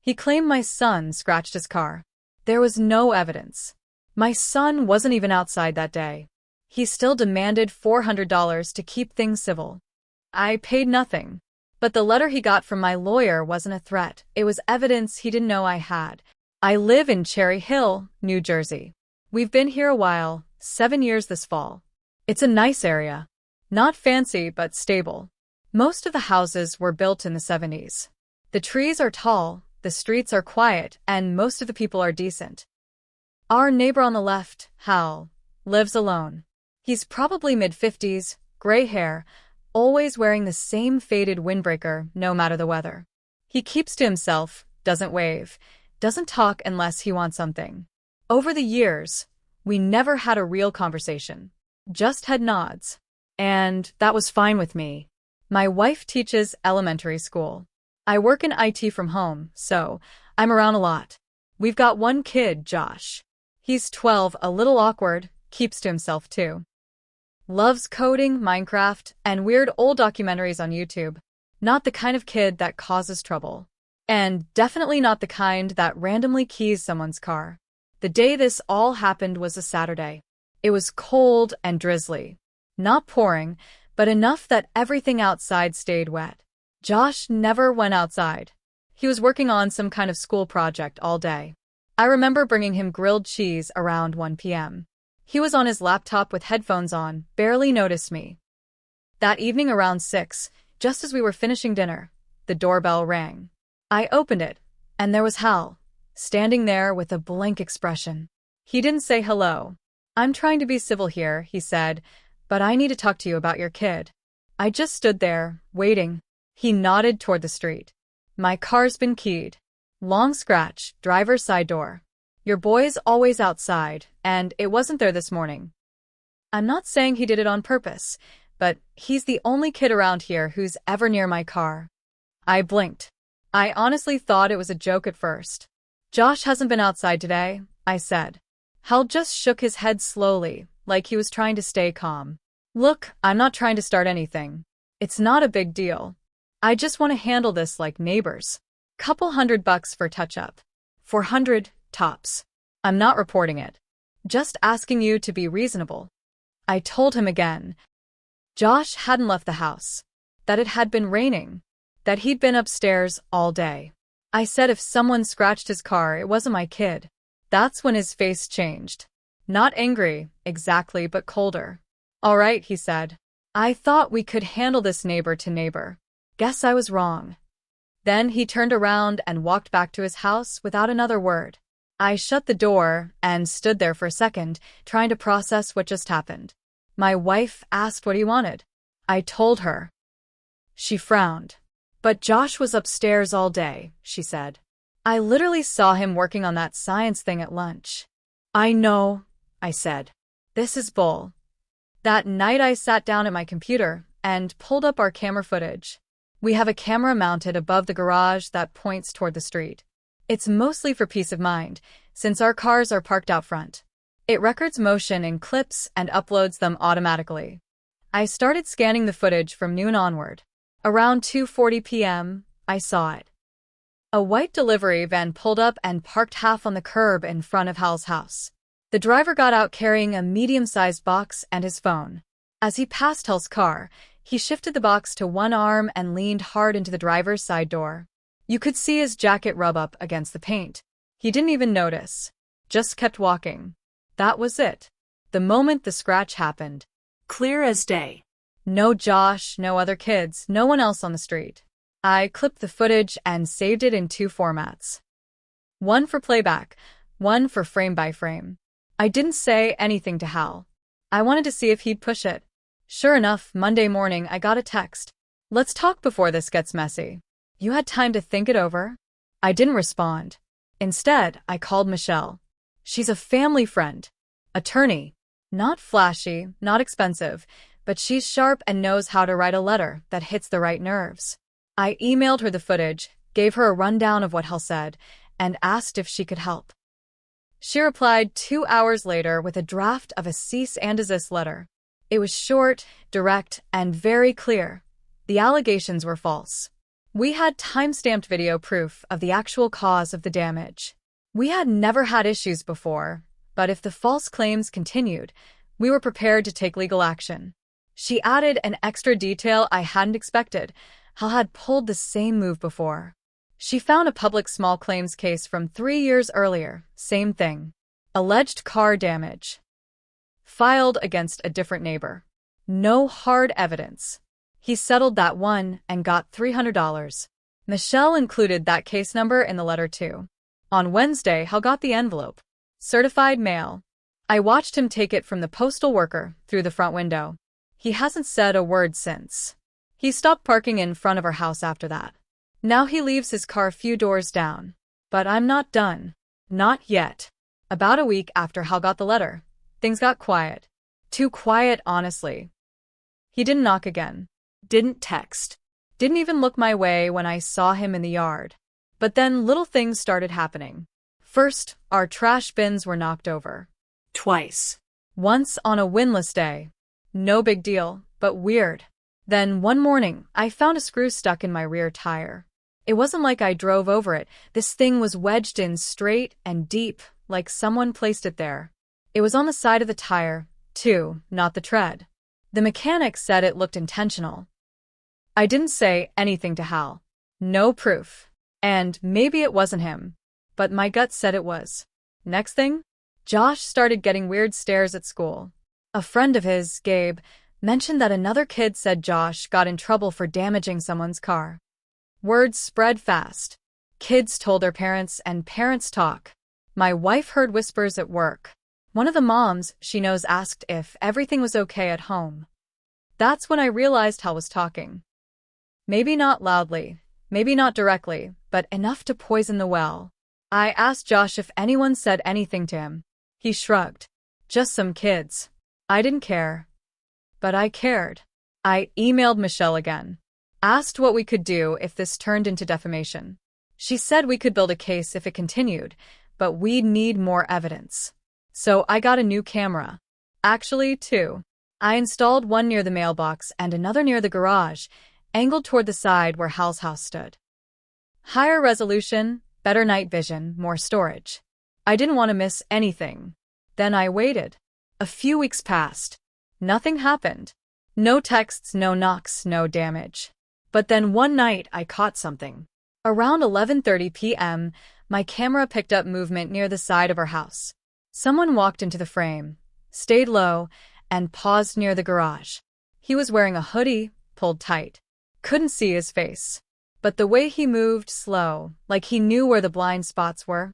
He claimed my son scratched his car. There was no evidence. My son wasn't even outside that day. He still demanded $400 to keep things civil. I paid nothing. But the letter he got from my lawyer wasn't a threat. It was evidence he didn't know I had. I live in Cherry Hill, New Jersey. We've been here a while, 7 years this fall. It's a nice area. Not fancy, but stable. Most of the houses were built in the 70s. The trees are tall, the streets are quiet, and most of the people are decent. Our neighbor on the left, Hal, lives alone. He's probably mid-50s, gray hair, always wearing the same faded windbreaker no matter the weather. He keeps to himself, doesn't wave, doesn't talk unless he wants something. Over the years, we never had a real conversation. Just head nods. And that was fine with me. My wife teaches elementary school. I work in IT from home, so I'm around a lot. We've got one kid, Josh. He's 12, a little awkward, keeps to himself too. Loves coding, Minecraft, and weird old documentaries on YouTube. Not the kind of kid that causes trouble. And definitely not the kind that randomly keys someone's car. The day this all happened was a Saturday. It was cold and drizzly. Not pouring, but enough that everything outside stayed wet. Josh never went outside. He was working on some kind of school project all day. I remember bringing him grilled cheese around 1 p.m. He was on his laptop with headphones on, barely noticed me. That evening around 6, just as we were finishing dinner, the doorbell rang. I opened it, and there was Hal, standing there with a blank expression. He didn't say hello. "I'm trying to be civil here," he said, "but I need to talk to you about your kid." I just stood there, waiting. He nodded toward the street. "My car's been keyed. Long scratch, driver's side door. Your boy's always outside, and it wasn't there this morning." I'm not saying he did it on purpose, but he's the only kid around here who's ever near my car. I blinked. I honestly thought it was a joke at first. "Josh hasn't been outside today," I said. Hal just shook his head slowly, like he was trying to stay calm. "Look, I'm not trying to start anything. It's not a big deal. I just want to handle this like neighbors. Couple $100 for touch-up. 400, tops. I'm not reporting it. Just asking you to be reasonable." I told him again. Josh hadn't left the house. That it had been raining. That he'd been upstairs all day. I said if someone scratched his car, it wasn't my kid. That's when his face changed. Not angry, exactly, but colder. "All right," he said. "I thought we could handle this neighbor to neighbor. Guess I was wrong." Then he turned around and walked back to his house without another word. I shut the door and stood there for a second, trying to process what just happened. My wife asked what he wanted. I told her. She frowned. "But Josh was upstairs all day," she said. "I literally saw him working on that science thing at lunch." "I know," I said. "This is bull." That night I sat down at my computer and pulled up our camera footage. We have a camera mounted above the garage that points toward the street. It's mostly for peace of mind, since our cars are parked out front. It records motion in clips and uploads them automatically. I started scanning the footage from noon onward. Around 2:40 p.m., I saw it. A white delivery van pulled up and parked half on the curb in front of Hal's house. The driver got out carrying a medium-sized box and his phone. As he passed Hal's car, he shifted the box to one arm and leaned hard into the driver's side door. You could see his jacket rub up against the paint. He didn't even notice. Just kept walking. That was it. The moment the scratch happened. Clear as day. No Josh, no other kids, no one else on the street. I clipped the footage and saved it in 2 formats. One for playback, one for frame by frame. I didn't say anything to Hal. I wanted to see if he'd push it. Sure enough, Monday morning I got a text. "Let's talk before this gets messy. You had time to think it over?" I didn't respond. Instead, I called Michelle. She's a family friend. Attorney. Not flashy, not expensive, but she's sharp and knows how to write a letter that hits the right nerves. I emailed her the footage, gave her a rundown of what Hal said, and asked if she could help. She replied 2 hours later with a draft of a cease and desist letter. It was short, direct, and very clear. The allegations were false. We had time-stamped video proof of the actual cause of the damage. We had never had issues before, but if the false claims continued, we were prepared to take legal action. She added an extra detail I hadn't expected. Hal had pulled the same move before. She found a public small claims case from 3 years earlier, same thing. Alleged car damage. Filed against a different neighbor. No hard evidence. He settled that one and got $300. Michelle included that case number in the letter too. On Wednesday, Hal got the envelope. Certified mail. I watched him take it from the postal worker through the front window. He hasn't said a word since. He stopped parking in front of our house after that. Now he leaves his car a few doors down. But I'm not done. Not yet. About a week after Hal got the letter, things got quiet. Too quiet, honestly. He didn't knock again. Didn't text. Didn't even look my way when I saw him in the yard. But then little things started happening. First, our trash bins were knocked over. Twice. Once on a windless day. No big deal, but weird. Then one morning, I found a screw stuck in my rear tire. It wasn't like I drove over it. This thing was wedged in straight and deep, like someone placed it there. It was on the side of the tire, too, not the tread. The mechanic said it looked intentional. I didn't say anything to Hal. No proof. And maybe it wasn't him. But my gut said it was. Next thing? Josh started getting weird stares at school. A friend of his, Gabe, mentioned that another kid said Josh got in trouble for damaging someone's car. Words spread fast. Kids told their parents and parents talk. My wife heard whispers at work. One of the moms she knows asked if everything was okay at home. That's when I realized Hal was talking. Maybe not loudly, maybe not directly, but enough to poison the well. I asked Josh if anyone said anything to him. He shrugged. Just some kids. I didn't care. But I cared. I emailed Michelle again. Asked what we could do if this turned into defamation. She said we could build a case if it continued, but we'd need more evidence. So I got a new camera. Actually, two. I installed one near the mailbox and another near the garage, angled toward the side where Hal's house stood. Higher resolution, better night vision, more storage. I didn't want to miss anything. Then I waited. A few weeks passed. Nothing happened. No texts, no knocks, no damage. But then one night I caught something. Around 11:30 p.m., my camera picked up movement near the side of our house. Someone walked into the frame, stayed low, and paused near the garage. He was wearing a hoodie, pulled tight. Couldn't see his face. But the way he moved, slow, like he knew where the blind spots were.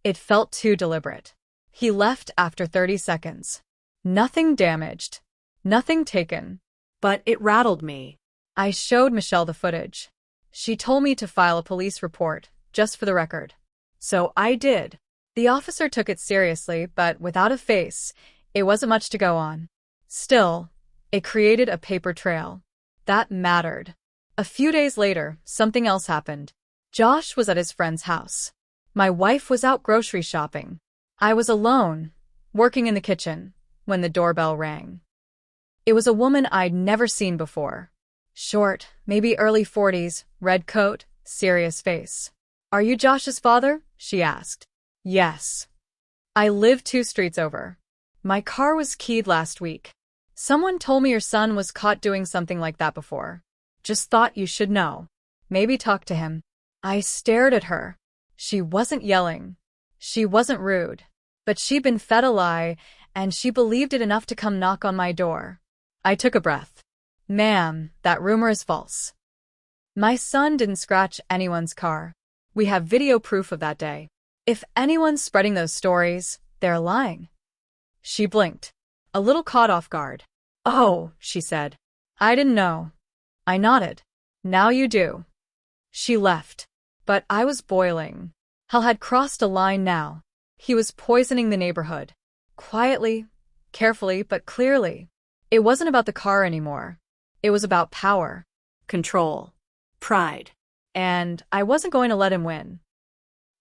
It felt too deliberate. He left after 30 seconds. Nothing damaged. Nothing taken. But it rattled me. I showed Michelle the footage. She told me to file a police report, just for the record. So I did. The officer took it seriously, but without a face, it wasn't much to go on. Still, it created a paper trail. That mattered. A few days later, something else happened. Josh was at his friend's house. My wife was out grocery shopping. I was alone, working in the kitchen, when the doorbell rang. It was a woman I'd never seen before. Short, maybe early 40s, red coat, serious face. "Are you Josh's father?" she asked. "Yes. I live 2 streets over. My car was keyed last week. Someone told me your son was caught doing something like that before. Just thought you should know. Maybe talk to him." I stared at her. She wasn't yelling. She wasn't rude. But she'd been fed a lie, and she believed it enough to come knock on my door. I took a breath. "Ma'am, that rumor is false. My son didn't scratch anyone's car. We have video proof of that day. If anyone's spreading those stories, they're lying." She blinked, a little caught off guard. "Oh," she said. "I didn't know." I nodded. "Now you do." She left. But I was boiling. Hal had crossed a line now. He was poisoning the neighborhood. Quietly, carefully, but clearly. It wasn't about the car anymore. It was about power, control, pride. And I wasn't going to let him win.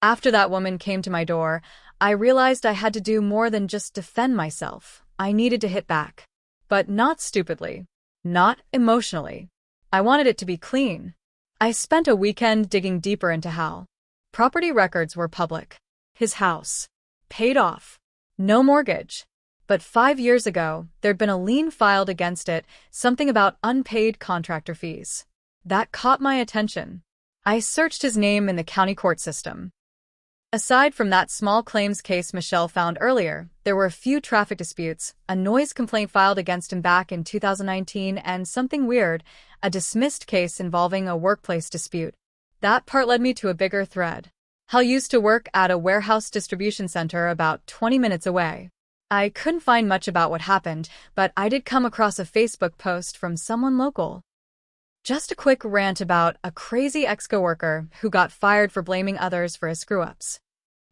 After that woman came to my door, I realized I had to do more than just defend myself. I needed to hit back. But not stupidly. Not emotionally. I wanted it to be clean. I spent a weekend digging deeper into Hal. Property records were public. His house. Paid off. No mortgage. But 5 years ago, there'd been a lien filed against it, something about unpaid contractor fees. That caught my attention. I searched his name in the county court system. Aside from that small claims case Michelle found earlier, there were a few traffic disputes, a noise complaint filed against him back in 2019, and something weird, a dismissed case involving a workplace dispute. That part led me to a bigger thread. Hal used to work at a warehouse distribution center about 20 minutes away. I couldn't find much about what happened, but I did come across a Facebook post from someone local. Just a quick rant about a crazy ex-coworker who got fired for blaming others for his screw-ups.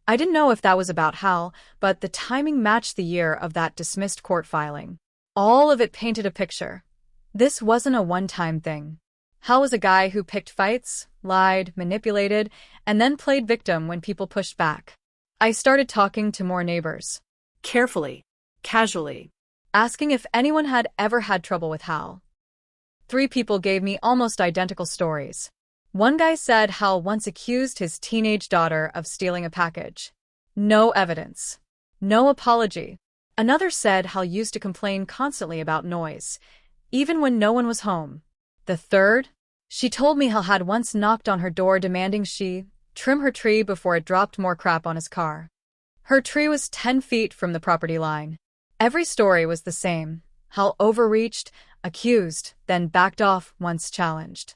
I didn't know if that was about Hal, but the timing matched the year of that dismissed court filing. All of it painted a picture. This wasn't a one-time thing. Hal was a guy who picked fights, lied, manipulated, and then played victim when people pushed back. I started talking to more neighbors. Carefully, casually, asking if anyone had ever had trouble with Hal. 3 people gave me almost identical stories. One guy said Hal once accused his teenage daughter of stealing a package. No evidence. No apology. Another said Hal used to complain constantly about noise, even when no one was home. The third? She told me Hal had once knocked on her door demanding she trim her tree before it dropped more crap on his car. Her tree was 10 feet from the property line. Every story was the same. Hal overreached, accused, then backed off once challenged.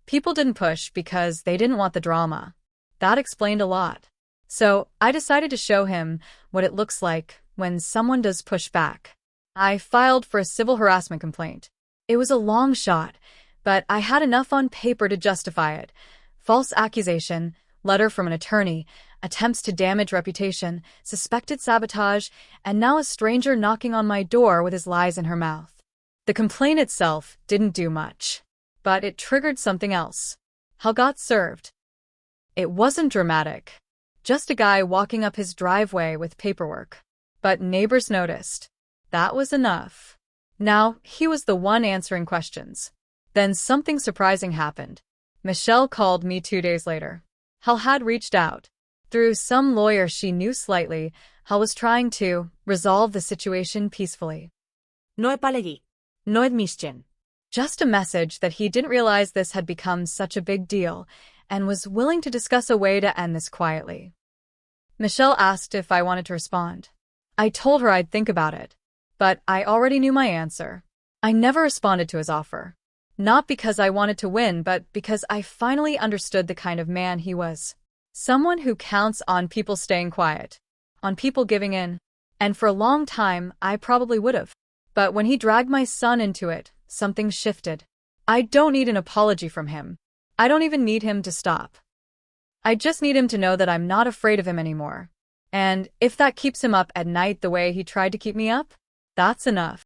People didn't push because they didn't want the drama. That explained a lot. So I decided to show him what it looks like when someone does push back. I filed for a civil harassment complaint. It was a long shot, but I had enough on paper to justify it. False accusation, letter from an attorney, attempts to damage reputation, suspected sabotage, and now a stranger knocking on my door with his lies in her mouth. The complaint itself didn't do much, but it triggered something else. Hal got served. It wasn't dramatic. Just a guy walking up his driveway with paperwork. But neighbors noticed. That was enough. Now, he was the one answering questions. Then something surprising happened. Michelle called me 2 days later. Hal had reached out. Through some lawyer she knew slightly, Hal was trying to resolve the situation peacefully. No apology. No admission. Just a message that he didn't realize this had become such a big deal and was willing to discuss a way to end this quietly. Michelle asked if I wanted to respond. I told her I'd think about it, but I already knew my answer. I never responded to his offer. Not because I wanted to win, but because I finally understood the kind of man he was. Someone who counts on people staying quiet, on people giving in. And for a long time, I probably would have. But when he dragged my son into it, something shifted. I don't need an apology from him. I don't even need him to stop. I just need him to know that I'm not afraid of him anymore. And if that keeps him up at night the way he tried to keep me up, that's enough.